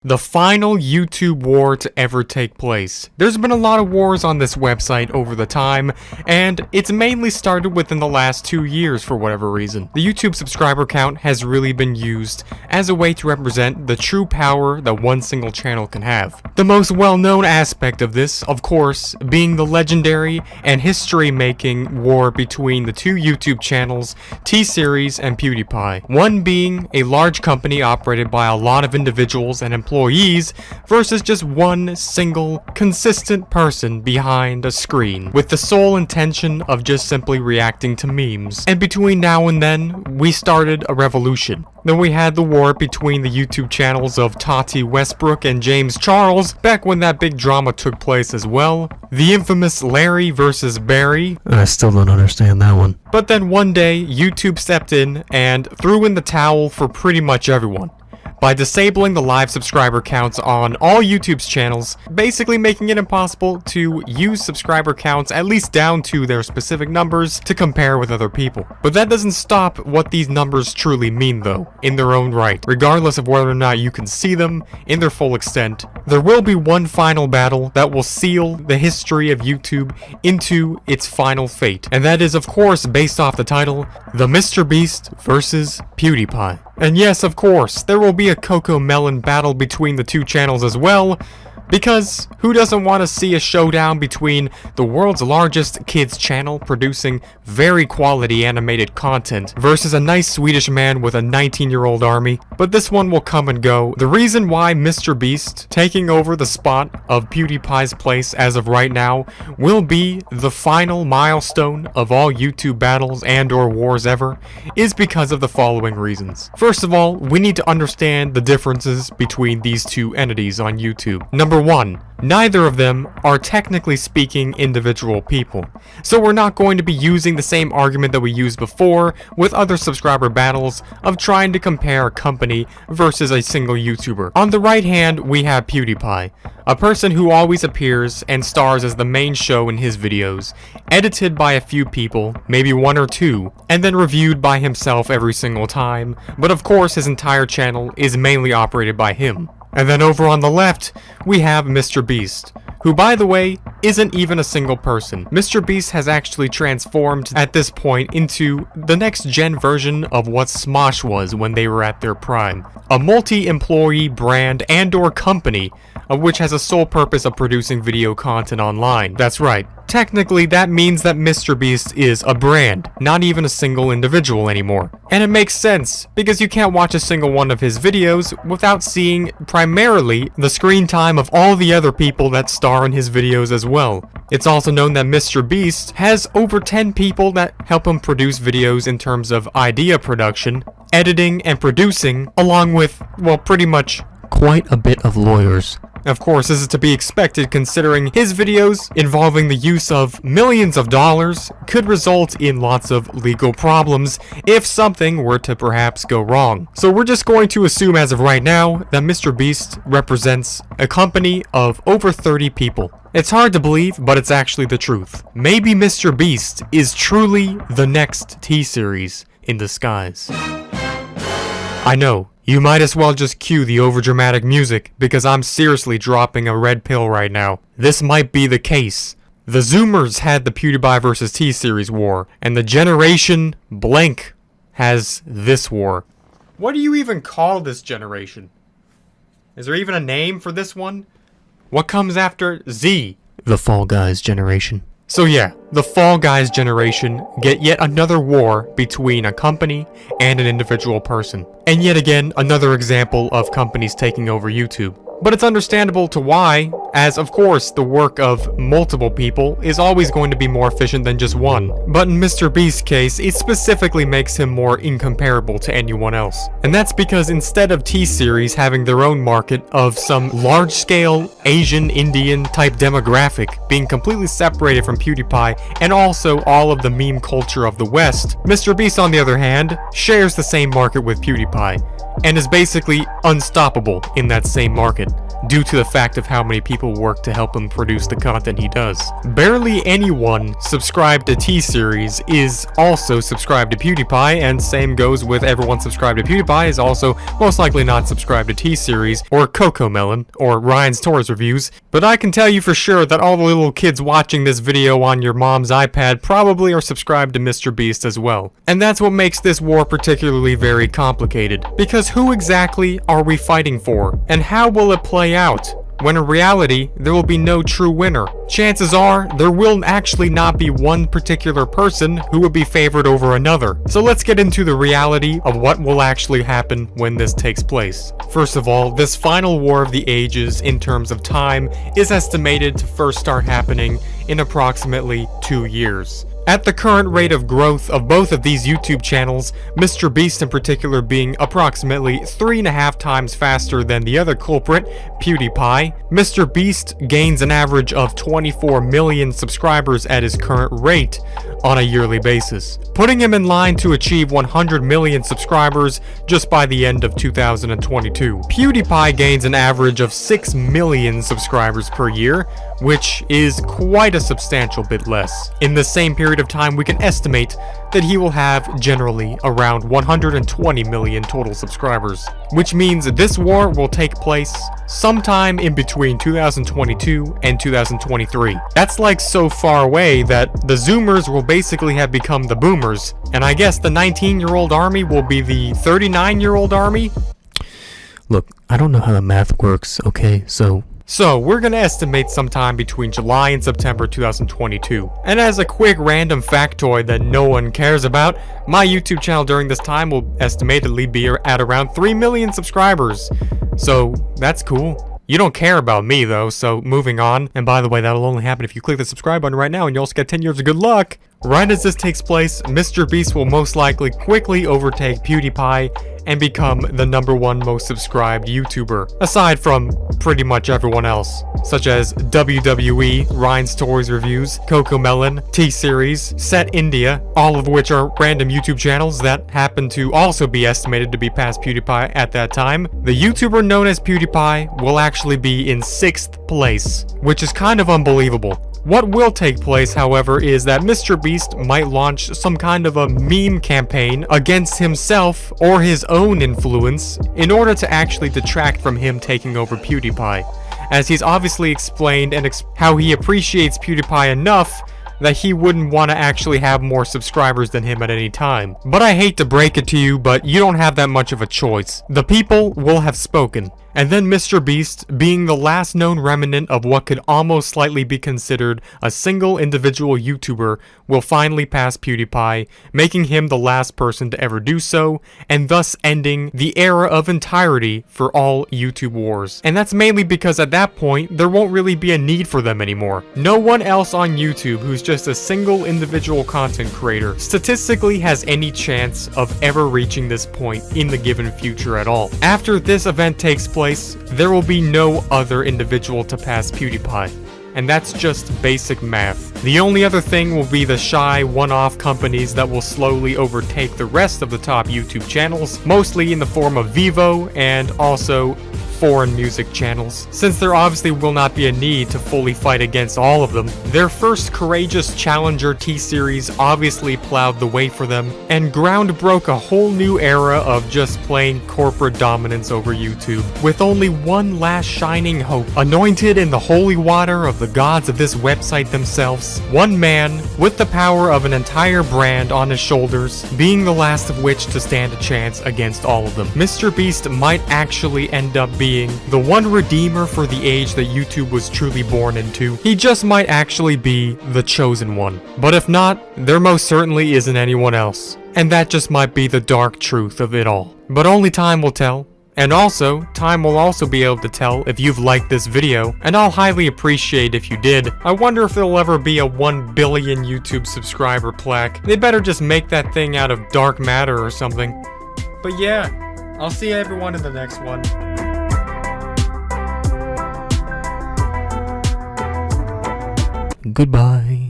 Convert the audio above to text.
The final YouTube war to ever take place. There's been a lot of wars on this website over the time, and it's mainly started within the last 2 years for whatever reason. The YouTube subscriber count has really been used as a way to represent the true power that one single channel can have. The most well-known aspect of this, of course, being the legendary and history-making war between the two YouTube channels, T-Series and PewDiePie. One being a large company operated by a lot of individuals and employees versus just one single consistent person behind a screen with the sole intention of just simply reacting to memes. And between now and then, we started a revolution. Then we had the war between the YouTube channels of Tati Westbrook and James Charles back when that big drama took place as well. The infamous Larry versus Barry. I still don't understand that one. But then one day, YouTube stepped in and threw in the towel for pretty much everyone by disabling the live subscriber counts on all YouTube's channels, basically making it impossible to use subscriber counts at least down to their specific numbers to compare with other people. But that doesn't stop what these numbers truly mean though, in their own right. Regardless of whether or not you can see them in their full extent, there will be one final battle that will seal the history of YouTube into its final fate. And that is of course based off the title, The MrBeast vs. PewDiePie. And yes, of course, there will be a Coco Melon battle between the two channels as well, because who doesn't want to see a showdown between the world's largest kids channel producing very quality animated content versus a nice Swedish man with a 19-year-old army? But this one will come and go. The reason why MrBeast taking over the spot of PewDiePie's place as of right now will be the final milestone of all YouTube battles and or wars ever is because of the following reasons. First of all, we need to understand the differences between these two entities on YouTube. Number one, neither of them are technically speaking individual people. So we're not going to be using the same argument that we used before with other subscriber battles of trying to compare a company versus a single YouTuber. On the right hand, we have PewDiePie, a person who always appears and stars as the main show in his videos, edited by a few people, maybe one or two, and then reviewed by himself every single time, but of course his entire channel is mainly operated by him. And then over on the left, we have MrBeast, who by the way, isn't even a single person. MrBeast has actually transformed at this point into the next gen version of what Smosh was when they were at their prime. A multi-employee brand and or company of which has a sole purpose of producing video content online. That's right. Technically, that means that MrBeast is a brand, not even a single individual anymore. And it makes sense, because you can't watch a single one of his videos without seeing primarily the screen time of all the other people that star in his videos as well. It's also known that MrBeast has over 10 people that help him produce videos in terms of idea production, editing, and producing, along with, well, pretty much quite a bit of lawyers. Of course, this is to be expected considering his videos involving the use of millions of dollars could result in lots of legal problems if something were to perhaps go wrong. So we're just going to assume as of right now that MrBeast represents a company of over 30 people. It's hard to believe, but it's actually the truth. Maybe MrBeast is truly the next T-Series in disguise. I know. You might as well just cue the overdramatic music, because I'm seriously dropping a red pill right now. This might be the case. The Zoomers had the PewDiePie vs. T-Series war, and the Generation Blank has this war. What do you even call this generation? Is there even a name for this one? What comes after Z? The Fall Guys generation. So yeah, the Fall Guys generation get yet another war between a company and an individual person. And yet again, another example of companies taking over YouTube. But it's understandable to why, as of course the work of multiple people is always going to be more efficient than just one. But in MrBeast's case, it specifically makes him more incomparable to anyone else. And that's because instead of T-Series having their own market of some large-scale Asian Indian type demographic being completely separated from PewDiePie and also all of the meme culture of the West, MrBeast on the other hand shares the same market with PewDiePie and is basically unstoppable in that same market. due to the fact of how many people work to help him produce the content he does. Barely anyone subscribed to T-Series is also subscribed to PewDiePie, and same goes with everyone subscribed to PewDiePie is also most likely not subscribed to T-Series or Cocomelon or Ryan's Toys Reviews. But I can tell you for sure that all the little kids watching this video on your mom's iPad probably are subscribed to MrBeast as well. And that's what makes this war particularly very complicated. Because who exactly are we fighting for? And how will it play out? When in reality, there will be no true winner. Chances are, there will actually not be one particular person who would be favored over another. So let's get into the reality of what will actually happen when this takes place. First of all, this final war of the ages in terms of time is estimated to first start happening in approximately 2 years. At the current rate of growth of both of these YouTube channels, MrBeast in particular being approximately 3.5 times faster than the other culprit, PewDiePie, MrBeast gains an average of 24 million subscribers at his current rate on a yearly basis, putting him in line to achieve 100 million subscribers just by the end of 2022. PewDiePie gains an average of 6 million subscribers per year, which is quite a substantial bit less. In the same period of time, we can estimate that he will have generally around 120 million total subscribers, which means this war will take place sometime in between 2022 and 2023. That's like so far away that the Zoomers will basically have become the Boomers, and I guess the 19-year-old army will be the 39-year-old army? Look, I don't know how the math works, okay? So we're gonna estimate sometime between July and September 2022. And as a quick random factoid that no one cares about, my YouTube channel during this time will estimatedly be at around 3 million subscribers. So that's cool. You don't care about me though, so moving on. And by the way, that'll only happen if you click the subscribe button right now, and you also get 10 years of good luck. Right as this takes place, MrBeast will most likely quickly overtake PewDiePie and become the #1 most subscribed YouTuber, aside from pretty much everyone else, such as WWE, Ryan's Toys Reviews, Cocomelon, T-Series, Set India, all of which are random YouTube channels that happen to also be estimated to be past PewDiePie at that time. The YouTuber known as PewDiePie will actually be in 6th place, which is kind of unbelievable. What will take place, however, is that MrBeast might launch some kind of a meme campaign against himself or his own influence in order to actually detract from him taking over PewDiePie, as he's obviously explained how he appreciates PewDiePie enough that he wouldn't want to actually have more subscribers than him at any time. But I hate to break it to you, but you don't have that much of a choice. The people will have spoken. And then MrBeast, being the last known remnant of what could almost slightly be considered a single individual YouTuber, will finally pass PewDiePie, making him the last person to ever do so, and thus ending the era of entirety for all YouTube wars. And that's mainly because at that point, there won't really be a need for them anymore. No one else on YouTube who's just a single individual content creator statistically has any chance of ever reaching this point in the given future at all. After this event takes place, there will be no other individual to pass PewDiePie. And that's just basic math. The only other thing will be the shy one-off companies that will slowly overtake the rest of the top YouTube channels, mostly in the form of Vivo and also foreign music channels. Since there obviously will not be a need to fully fight against all of them, their first courageous challenger T-Series obviously plowed the way for them, and ground broke a whole new era of just plain corporate dominance over YouTube, with only one last shining hope, anointed in the holy water of the gods of this website themselves, one man with the power of an entire brand on his shoulders, being the last of which to stand a chance against all of them. MrBeast might actually end up being the one redeemer for the age that YouTube was truly born into. He just might actually be the chosen one. But if not, there most certainly isn't anyone else. And that just might be the dark truth of it all. But only time will tell. And also, time will also be able to tell if you've liked this video, and I'll highly appreciate if you did. I wonder if there'll ever be a 1 billion YouTube subscriber plaque. They better just make that thing out of dark matter or something. But yeah, I'll see everyone in the next one. Goodbye.